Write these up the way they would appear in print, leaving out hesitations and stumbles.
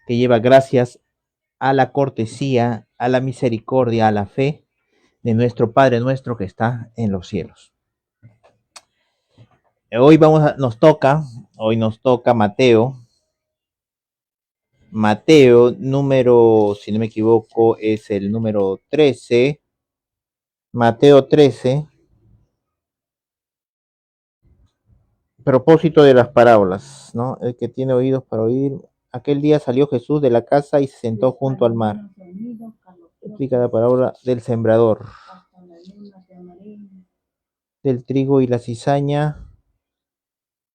que lleva gracias a la cortesía, a la misericordia, a la fe de nuestro Padre nuestro que está en los cielos. Hoy nos toca Mateo número, si no me equivoco, es el número 13, Mateo 13, propósito de las parábolas, ¿no? El que tiene oídos para oír. Aquel día salió Jesús de la casa y se sentó junto al mar. Explica la parábola del sembrador, del trigo y la cizaña.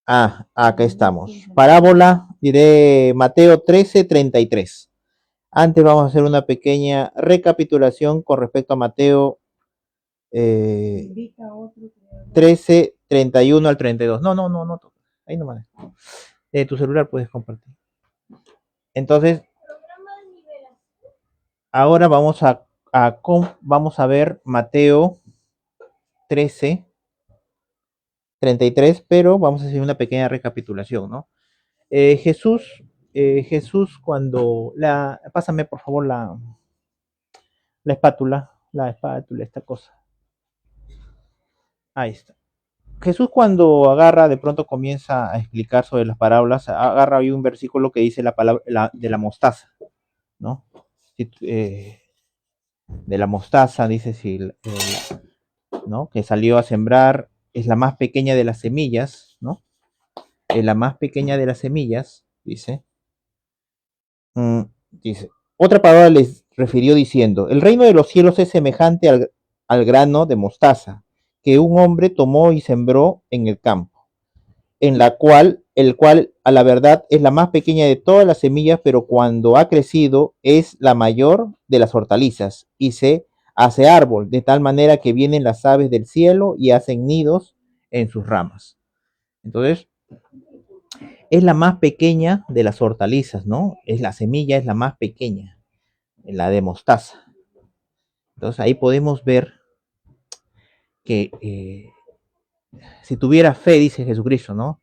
Acá estamos. Parábola, diré Mateo 13:33. Antes vamos a hacer una pequeña recapitulación con respecto a Mateo 13:31 al 32. No. Ahí nomás. Tu celular puedes compartir. Entonces, ahora vamos a ver Mateo 13:33, pero vamos a hacer una pequeña recapitulación, ¿no? Jesús cuando pásame por favor la espátula, esta cosa. Ahí está. Jesús cuando agarra, de pronto comienza a explicar sobre las parábolas, agarra ahí un versículo que dice la palabra de la mostaza, ¿no? De la mostaza, dice, ¿no? Que salió a sembrar, es la más pequeña de las semillas, ¿no? Es la más pequeña de las semillas, dice. Mm, dice, otra palabra les refirió diciendo, el reino de los cielos es semejante al grano de mostaza que un hombre tomó y sembró en el campo, el cual a la verdad es la más pequeña de todas las semillas, pero cuando ha crecido es la mayor de las hortalizas y se hace árbol, de tal manera que vienen las aves del cielo y hacen nidos en sus ramas. Entonces, es la más pequeña de las hortalizas, ¿no? La semilla es la más pequeña, la de mostaza. Entonces ahí podemos ver que si tuviera fe, dice Jesucristo, ¿no?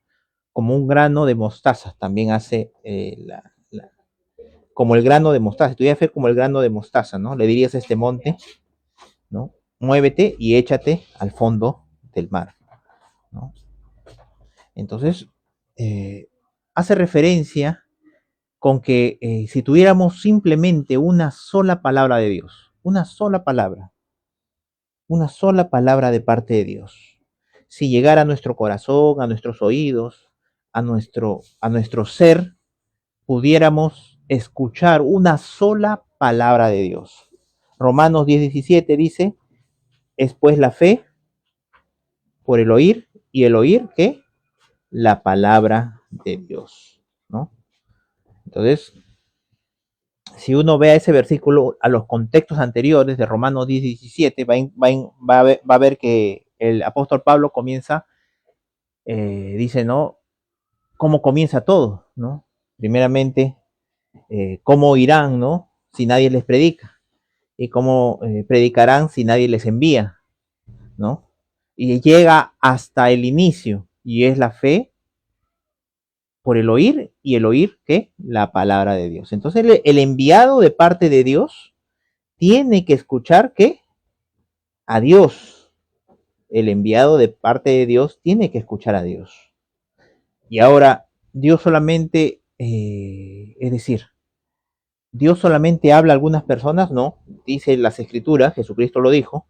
Como un grano de mostaza, también hace como el grano de mostaza. Si tuviera fe como el grano de mostaza, ¿no? Le dirías a este monte, ¿no? Muévete y échate al fondo del mar, ¿no? Entonces, hace referencia con que si tuviéramos simplemente una sola palabra de parte de Dios, si llegara a nuestro corazón, a nuestros oídos, a nuestro ser, pudiéramos escuchar una sola palabra de Dios. Romanos 10:17 dice, es pues la fe por el oír y el oír, ¿qué? La palabra de Dios, ¿no? Entonces, si uno ve a ese versículo, a los contextos anteriores de Romanos 10:17, va a ver que el apóstol Pablo comienza, dice, ¿no? ¿Cómo comienza todo, ¿no? Primeramente, ¿cómo irán, ¿no? Si nadie les predica. Y cómo predicarán si nadie les envía, ¿no? Y llega hasta el inicio, y es la fe por el oír, y el oír, ¿qué? La palabra de Dios. Entonces, el enviado de parte de Dios tiene que escuchar, ¿qué? A Dios. El enviado de parte de Dios tiene que escuchar a Dios. Y ahora, Dios solamente, es decir, Dios solamente habla a algunas personas, no. Dice las Escrituras, Jesucristo lo dijo,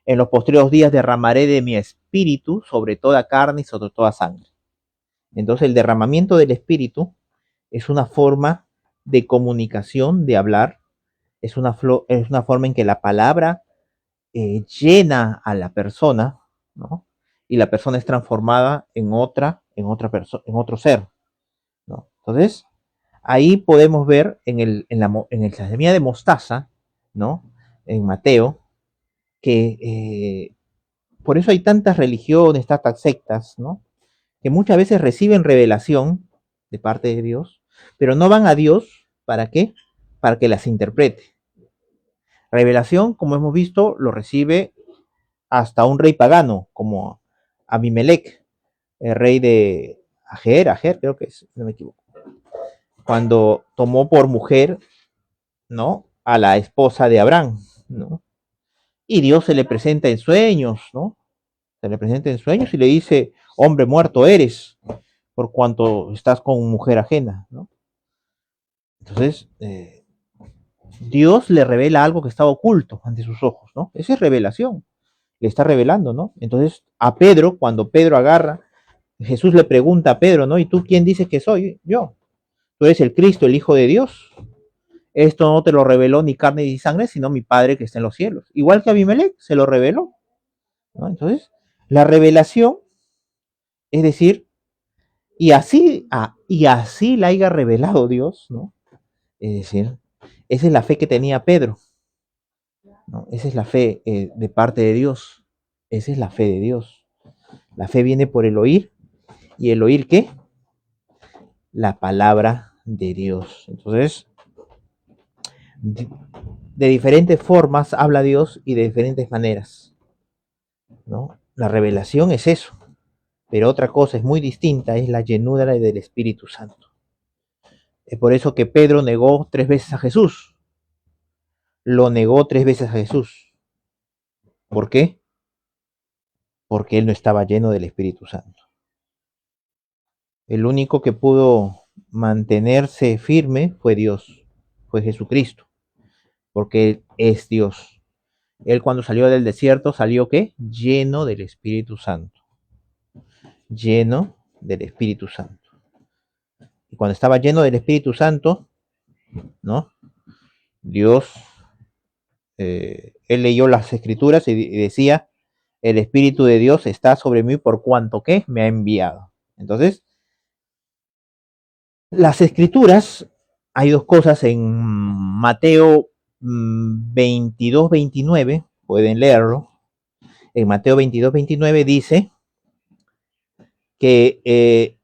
en los posteriores días derramaré de mi espíritu sobre toda carne y sobre toda sangre. Entonces el derramamiento del espíritu es una forma de comunicación, de hablar, es una forma en que la palabra llena a la persona, ¿no? Y la persona es transformada en otro ser, ¿no? Entonces, ahí podemos ver en la semilla de mostaza, ¿no? En Mateo, que por eso hay tantas religiones, tantas sectas, ¿no? Que muchas veces reciben revelación de parte de Dios, pero no van a Dios, ¿para qué? Para que las interprete. Revelación, como hemos visto, lo recibe hasta un rey pagano, como Abimelech, el rey de Ajer creo que es, si no me equivoco. cuando tomó por mujer, ¿no? A la esposa de Abraham, ¿no? Y Dios se le presenta en sueños, ¿no? Se le presenta en sueños y le dice, hombre muerto eres, por cuanto estás con mujer ajena, ¿no? Entonces, Dios le revela algo que estaba oculto ante sus ojos, ¿no? Esa es revelación, le está revelando, ¿no? Entonces, a Pedro, cuando Pedro agarra, Jesús le pregunta a Pedro, ¿no? ¿Y tú quién dices que soy? Yo. Tú eres el Cristo, el Hijo de Dios. Esto no te lo reveló ni carne ni sangre, sino mi Padre que está en los cielos. Igual que Abimelech se lo reveló, ¿no? Entonces, la revelación, es decir, y así la haya revelado Dios, ¿no? Es decir, esa es la fe que tenía Pedro, ¿no? Esa es la fe de parte de Dios. Esa es la fe de Dios. La fe viene por el oír. ¿Y el oír qué? La palabra de Dios. Entonces, de diferentes formas habla Dios y de diferentes maneras, ¿no? La revelación es eso, pero otra cosa es muy distinta, es la llenura del Espíritu Santo. Es por eso que Pedro negó 3 veces a Jesús. Lo negó 3 veces a Jesús. ¿Por qué? Porque él no estaba lleno del Espíritu Santo. El único que pudo mantenerse firme fue Dios, fue Jesucristo, porque Él es Dios. Él cuando salió del desierto salió ¿qué? Lleno del Espíritu Santo. Lleno del Espíritu Santo. Y cuando estaba lleno del Espíritu Santo, ¿no? Dios, él leyó las Escrituras y decía, el Espíritu de Dios está sobre mí por cuanto que me ha enviado. Entonces, las Escrituras, hay dos cosas en Mateo 22, 29, pueden leerlo. En Mateo 22, 29 dice que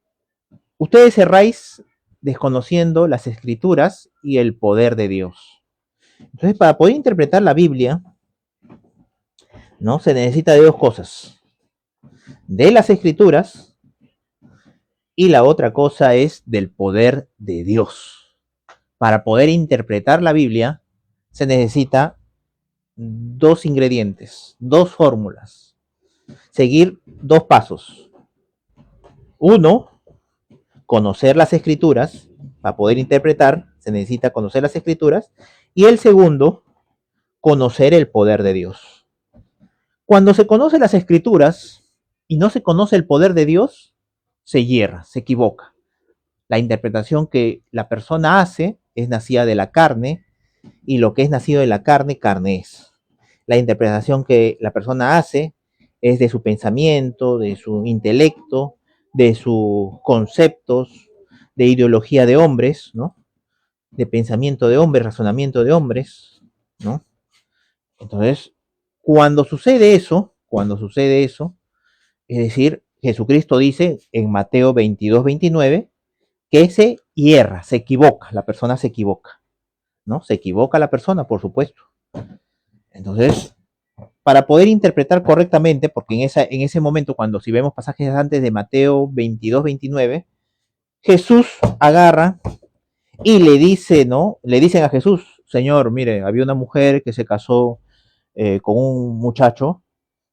ustedes erráis desconociendo las Escrituras y el poder de Dios. Entonces, para poder interpretar la Biblia, ¿no? Se necesita de dos cosas. De las Escrituras y la otra cosa es del poder de Dios. Para poder interpretar la Biblia se necesita dos ingredientes, dos fórmulas. Seguir dos pasos. Uno, conocer las Escrituras. Para poder interpretar se necesita conocer las Escrituras. Y el segundo, conocer el poder de Dios. Cuando se conocen las Escrituras y no se conoce el poder de Dios, se hierra, se equivoca. La interpretación que la persona hace es nacida de la carne y lo que es nacido de la carne, carne es. La interpretación que la persona hace es de su pensamiento, de su intelecto, de sus conceptos, de ideología de hombres, ¿no? De pensamiento de hombres, razonamiento de hombres, ¿no? Entonces, cuando sucede eso, es decir, Jesucristo dice en Mateo 22, 29, que se hierra, se equivoca, la persona se equivoca, ¿no? Se equivoca la persona, por supuesto. Entonces, para poder interpretar correctamente, porque en ese momento, cuando si vemos pasajes antes de Mateo 22, 29, Jesús agarra y le dice, ¿no? Le dicen a Jesús, Señor, mire, había una mujer que se casó con un muchacho,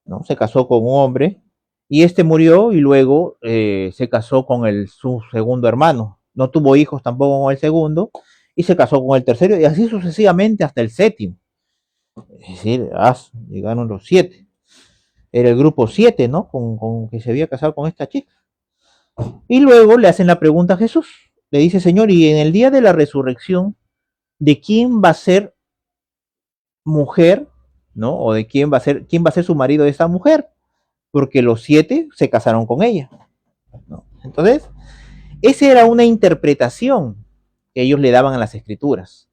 ¿no? Se casó con un hombre y este murió y luego se casó con su segundo hermano. No tuvo hijos tampoco con el segundo y se casó con el tercero y así sucesivamente hasta el séptimo. Es decir, llegaron los 7. Era el grupo 7, ¿no? Con que se había casado con esta chica. Y luego le hacen la pregunta a Jesús. Le dice, Señor, y en el día de la resurrección, ¿de quién va a ser mujer, ¿no? O de quién va a ser su marido de esta mujer, porque los 7 se casaron con ella, ¿no? Entonces, esa era una interpretación que ellos le daban a las escrituras.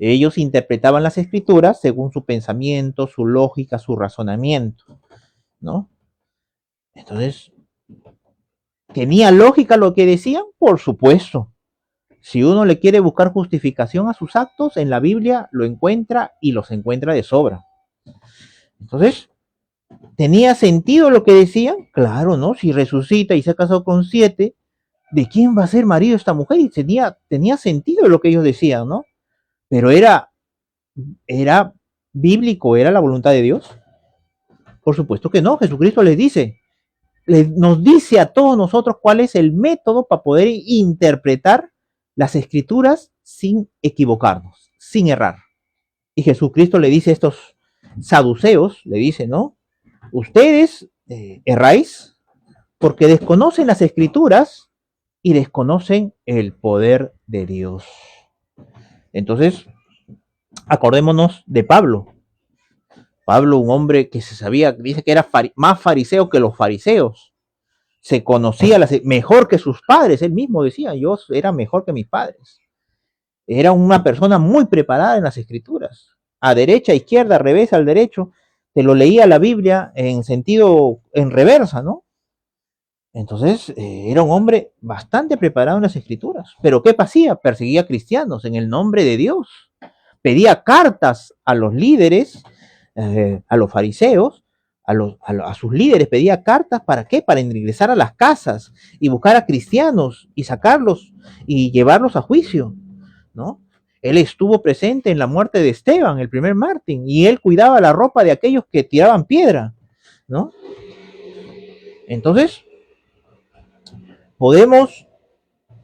Ellos interpretaban las escrituras según su pensamiento, su lógica, su razonamiento, ¿no? Entonces, ¿tenía lógica lo que decían? Por supuesto. Si uno le quiere buscar justificación a sus actos, en la Biblia lo encuentra y los encuentra de sobra. Entonces, ¿tenía sentido lo que decían? Claro, ¿no? Si resucita y se ha casado con 7, ¿de quién va a ser marido esta mujer? Y tenía sentido lo que ellos decían, ¿no? Pero era bíblico, era la voluntad de Dios. Por supuesto que no, Jesucristo les dice, nos dice a todos nosotros cuál es el método para poder interpretar las escrituras sin equivocarnos, sin errar. Y Jesucristo le dice a estos saduceos, le dice, ¿no? Ustedes erráis porque desconocen las escrituras y desconocen el poder de Dios. Entonces, acordémonos de Pablo. Pablo, un hombre que se sabía, dice que era más fariseo que los fariseos. Se conocía mejor que sus padres. Él mismo decía, yo era mejor que mis padres. Era una persona muy preparada en las escrituras. A derecha, a izquierda, al revés, al derecho. Te lo leía la Biblia en sentido, en reversa, ¿no? Entonces, era un hombre bastante preparado en las escrituras. Pero ¿qué pasía? Perseguía cristianos en el nombre de Dios. Pedía cartas a los líderes, a los fariseos, a sus líderes, pedía cartas. ¿Para qué? Para ingresar a las casas y buscar a cristianos y sacarlos y llevarlos a juicio, ¿no? Él estuvo presente en la muerte de Esteban, el primer mártir, y él cuidaba la ropa de aquellos que tiraban piedra, ¿no? Entonces, podemos,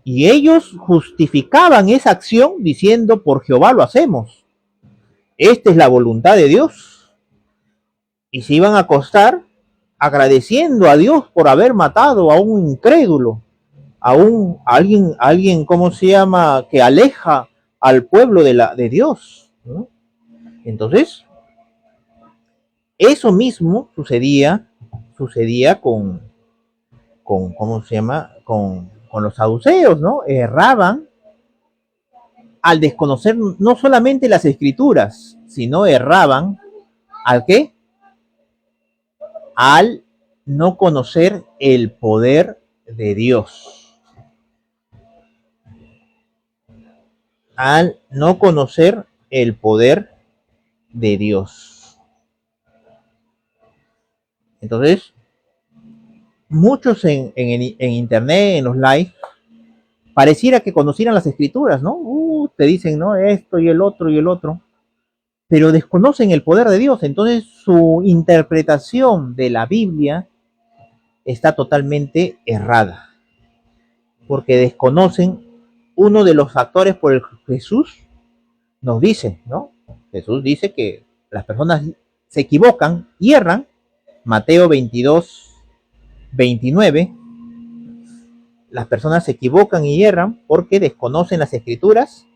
y ellos justificaban esa acción diciendo, por Jehová lo hacemos. Esta es la voluntad de Dios. Y se iban a acostar agradeciendo a Dios por haber matado a un incrédulo, a alguien, ¿cómo se llama?, que aleja al pueblo de Dios, ¿no? Entonces, eso mismo sucedía ¿cómo se llama?, con los saduceos, ¿no? Erraban al desconocer no solamente las escrituras, sino erraban al qué? Al no conocer el poder de Dios. Al no conocer el poder de Dios. Entonces, muchos en internet, en los live, pareciera que conocieran las escrituras, ¿no? Te dicen, ¿no? Esto y el otro, pero desconocen el poder de Dios. Entonces, su interpretación de la Biblia está totalmente errada, porque desconocen uno de los factores por el que Jesús nos dice, ¿no? Jesús dice que las personas se equivocan y erran. Mateo 22:29. Las personas se equivocan y erran porque desconocen las escrituras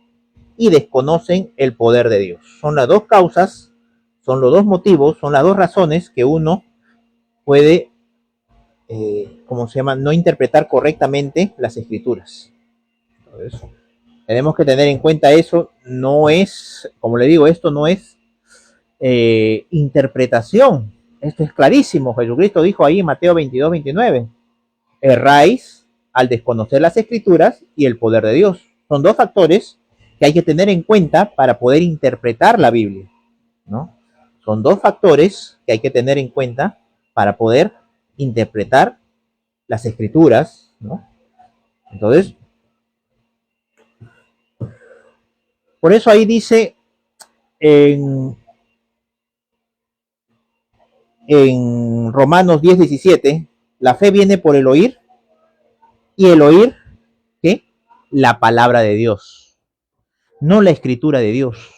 y desconocen el poder de Dios. Son las dos causas, son los dos motivos, son las dos razones que uno puede, ¿cómo se llama?, no interpretar correctamente las escrituras. Entonces, tenemos que tener en cuenta eso. No es, como le digo, esto no es interpretación. Esto es clarísimo. Jesucristo dijo ahí en Mateo 22:29, erráis al desconocer las escrituras y el poder de Dios. Son dos factores que hay que tener en cuenta para poder interpretar la Biblia, ¿no? Son dos factores que hay que tener en cuenta para poder interpretar las escrituras, ¿no? Entonces, por eso ahí dice en Romanos 10:17, la fe viene por el oír y el oír, ¿qué? La palabra de Dios, no la escritura de Dios.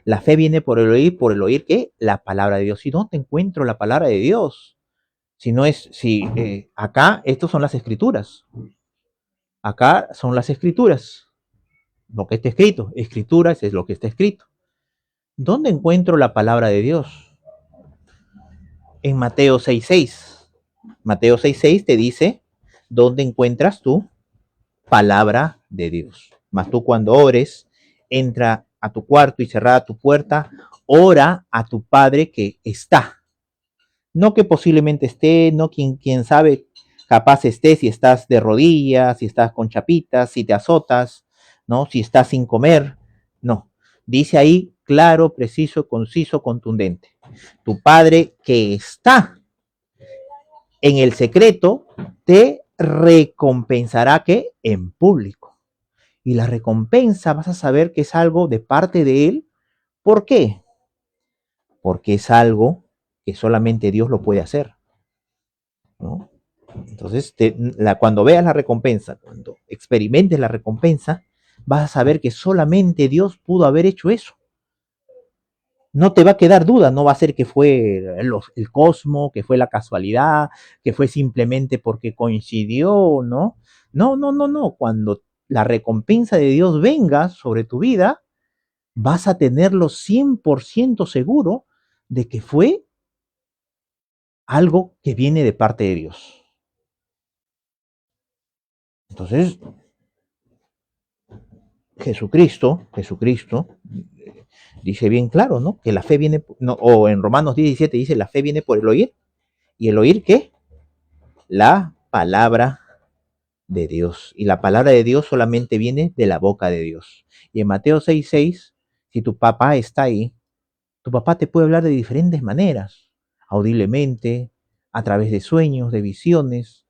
La fe viene por el oír, ¿qué? La palabra de Dios. Si no te encuentro la palabra de Dios, si no es, si acá, estos son las escrituras. Acá son las escrituras. Lo que está escrito. Escrituras es lo que está escrito. ¿Dónde encuentro la palabra de Dios? En Mateo 6:6. Mateo 6:6 te dice, ¿dónde encuentras tú palabra de Dios? Mas tú cuando ores, entra a tu cuarto y cerrada tu puerta, ora a tu Padre que está. No que posiblemente esté, no quien sabe, capaz esté si estás de rodillas, si estás con chapitas, si te azotas, ¿no? Si estás sin comer. No. Dice ahí claro, preciso, conciso, contundente. Tu Padre que está en el secreto te recompensará que en público. Y la recompensa vas a saber que es algo de parte de Él. ¿Por qué? Porque es algo que solamente Dios lo puede hacer, ¿no? Entonces, cuando veas la recompensa, cuando experimentes la recompensa, vas a saber que solamente Dios pudo haber hecho eso. No te va a quedar duda, no va a ser que fue el cosmos, que fue la casualidad, que fue simplemente porque coincidió, ¿no? No, no, no, no. Cuando la recompensa de Dios venga sobre tu vida, vas a tenerlo 100% seguro de que fue algo que viene de parte de Dios. Entonces, Jesucristo dice bien claro, ¿no? Que la fe viene, no, o en Romanos 17 dice, la fe viene por el oír, y el oír, ¿qué? La palabra de Dios. Y la palabra de Dios solamente viene de la boca de Dios. Y en Mateo 6:6, si tu papá está ahí, tu papá te puede hablar de diferentes maneras, audiblemente, a través de sueños, de visiones,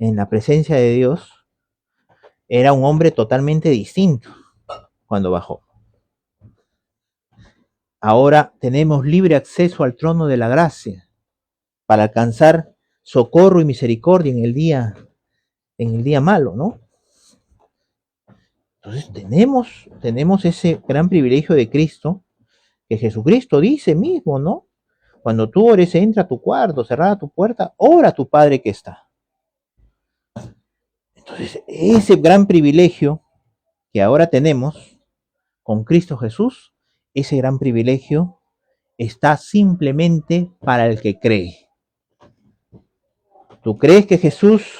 en la presencia de Dios, era un hombre totalmente distinto cuando bajó. Ahora tenemos libre acceso al trono de la gracia para alcanzar socorro y misericordia en el día malo, ¿no? Entonces tenemos ese gran privilegio de Cristo, que Jesucristo dice mismo, ¿no? Cuando tú ores, entra a tu cuarto, cerrada tu puerta, ora a tu Padre que está. Entonces, ese gran privilegio que ahora tenemos con Cristo Jesús, ese gran privilegio está simplemente para el que cree. ¿Tú crees que Jesús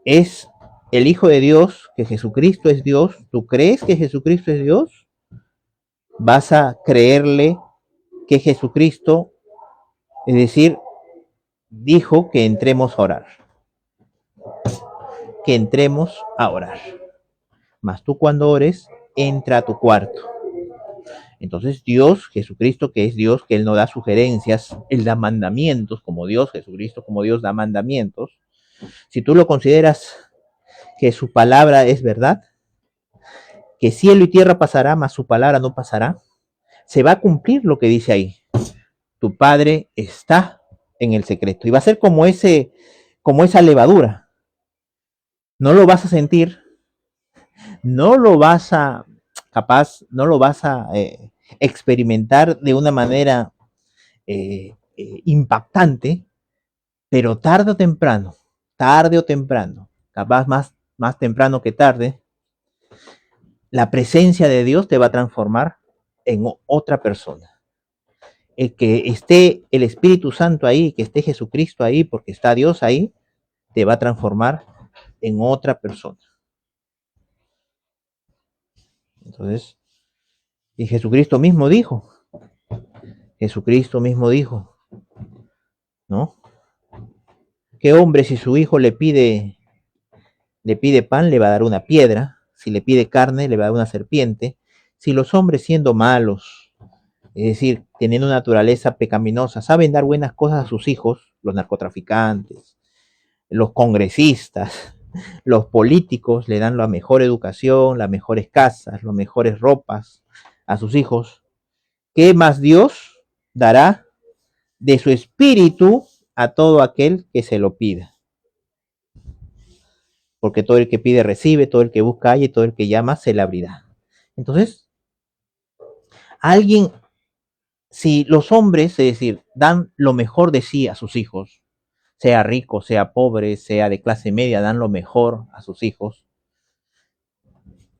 es el Hijo de Dios, que Jesucristo es Dios? ¿Tú crees que Jesucristo es Dios? Vas a creerle que Jesucristo, es decir, dijo que entremos a orar, que entremos a orar. Mas tú cuando ores, entra a tu cuarto. Entonces Dios, Jesucristo, que es Dios, que Él no da sugerencias, Él da mandamientos, como Dios, Jesucristo como Dios da mandamientos. Si tú lo consideras que su palabra es verdad, que cielo y tierra pasará, mas su palabra no pasará, se va a cumplir lo que dice ahí. Tu Padre está en el secreto. Y va a ser como esa levadura. No lo vas a sentir, no lo vas a, capaz, no lo vas a experimentar de una manera impactante, pero tarde o temprano, capaz más temprano que tarde, la presencia de Dios te va a transformar en otra persona. El que esté el Espíritu Santo ahí, que esté Jesucristo ahí, porque está Dios ahí, te va a transformar en otra persona. Entonces, y Jesucristo mismo dijo, ¿no? ¿Qué hombre si su hijo le pide pan, le va a dar una piedra? Si le pide carne, le va a dar una serpiente. Si los hombres siendo malos, es decir, teniendo una naturaleza pecaminosa, saben dar buenas cosas a sus hijos, los narcotraficantes, los congresistas, los políticos le dan la mejor educación, las mejores casas, las mejores ropas a sus hijos, ¿qué más Dios dará de su espíritu a todo aquel que se lo pida? Porque todo el que pide recibe, todo el que busca halla y todo el que llama se le abrirá. Entonces, alguien, si los hombres, es decir, dan lo mejor de sí a sus hijos, sea rico, sea pobre, sea de clase media, dan lo mejor a sus hijos,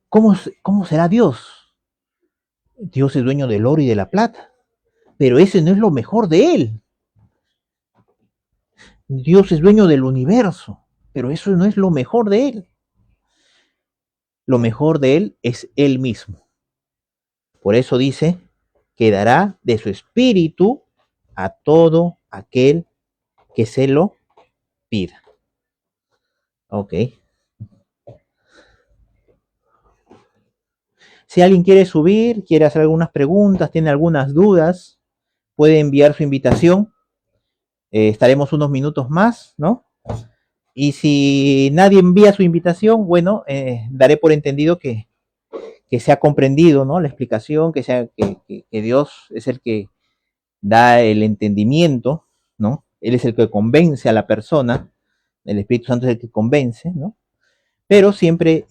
¿cómo será Dios? Dios es dueño del oro y de la plata, pero ese no es lo mejor de él. Dios es dueño del universo, pero eso no es lo mejor de él. Lo mejor de él es él mismo. Por eso dice que dará de su espíritu a todo aquel que se lo pida. Ok. Si alguien quiere subir, quiere hacer algunas preguntas, tiene algunas dudas, puede enviar su invitación. Estaremos unos minutos más, ¿no? Y si nadie envía su invitación, bueno, daré por entendido que se ha comprendido, ¿no? La explicación, que Dios es el que da el entendimiento, ¿no? Él es el que convence a la persona, el Espíritu Santo es el que convence, ¿no? Pero siempre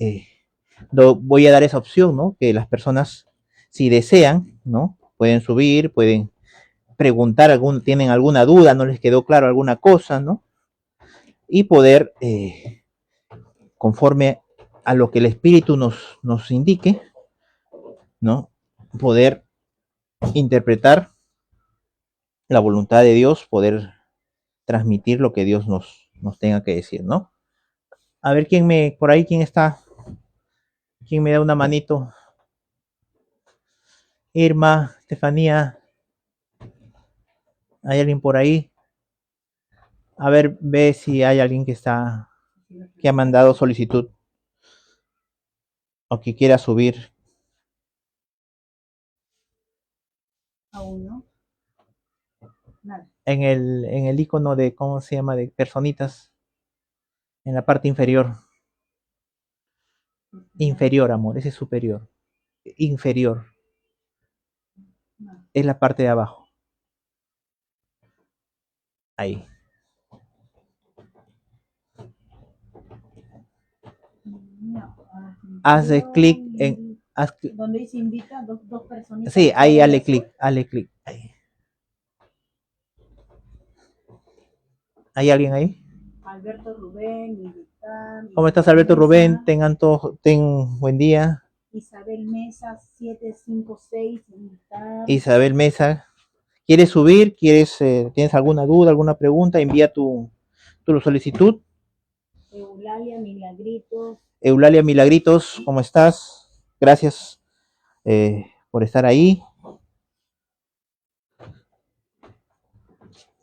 voy a dar esa opción, ¿no? Que las personas, si desean, ¿no? Pueden subir, pueden preguntar, tienen alguna duda, no les quedó claro alguna cosa, ¿no? Y poder, conforme a lo que el Espíritu nos indique, ¿no? Poder interpretar la voluntad de Dios, poder transmitir lo que Dios nos tenga que decir, ¿no? A ver por ahí, quién está, quién me da una manito. Irma, Estefanía, ¿hay alguien por ahí? A ver, ve si hay alguien que ha mandado solicitud o que quiera subir. Aún no. Nada. En el icono de, ¿cómo se llama? De personitas. En la parte inferior. Inferior, amor, ese es superior. Inferior. Es la parte de abajo. Ahí. Haces clic en. Donde dice invita, dos personitas. Sí, ahí dale clic, dale clic. Ahí. ¿Hay alguien ahí? Alberto Rubén, invitar. ¿Cómo estás, Alberto Rubén? Tengan todos, buen día. Isabel Mesa, 756, invitar. Isabel Mesa, ¿quieres subir? ¿Tienes alguna duda, alguna pregunta? Envía tu solicitud. Eulalia Milagritos. Eulalia Milagritos, ¿cómo estás? Gracias por estar ahí.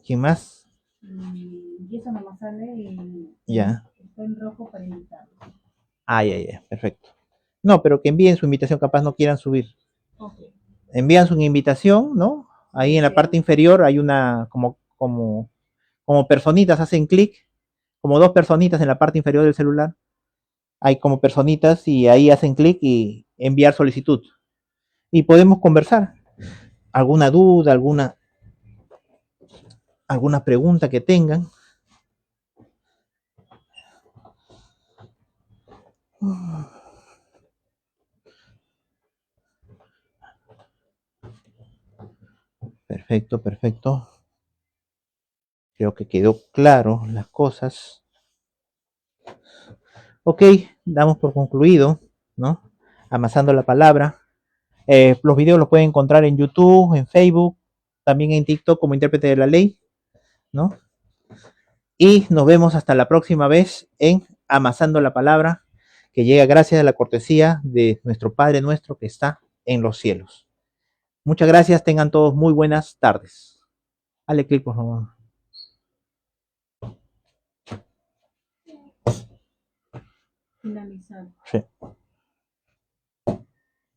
¿Quién más? Y eso nomás sale y Ya. está en rojo para invitar. Ya, perfecto. No, pero que envíen su invitación, capaz no quieran subir. Okay. Envían su invitación, ¿no? Ahí en la parte inferior hay una, como personitas, hacen clic, como dos personitas en la parte inferior del celular. Hay como personitas y ahí hacen clic y enviar solicitud. Y podemos conversar. ¿Alguna duda, alguna pregunta que tengan? Perfecto, perfecto. Creo que quedó claro las cosas. Ok, damos por concluido, ¿no? Amasando la palabra. Los videos los pueden encontrar en YouTube, en Facebook, también en TikTok como intérprete de la ley, ¿no? Y nos vemos hasta la próxima vez en Amasando la palabra, que llega gracias a la cortesía de nuestro Padre nuestro que está en los cielos. Muchas gracias, tengan todos muy buenas tardes. Dale clic, por favor. Finalizar. Sí.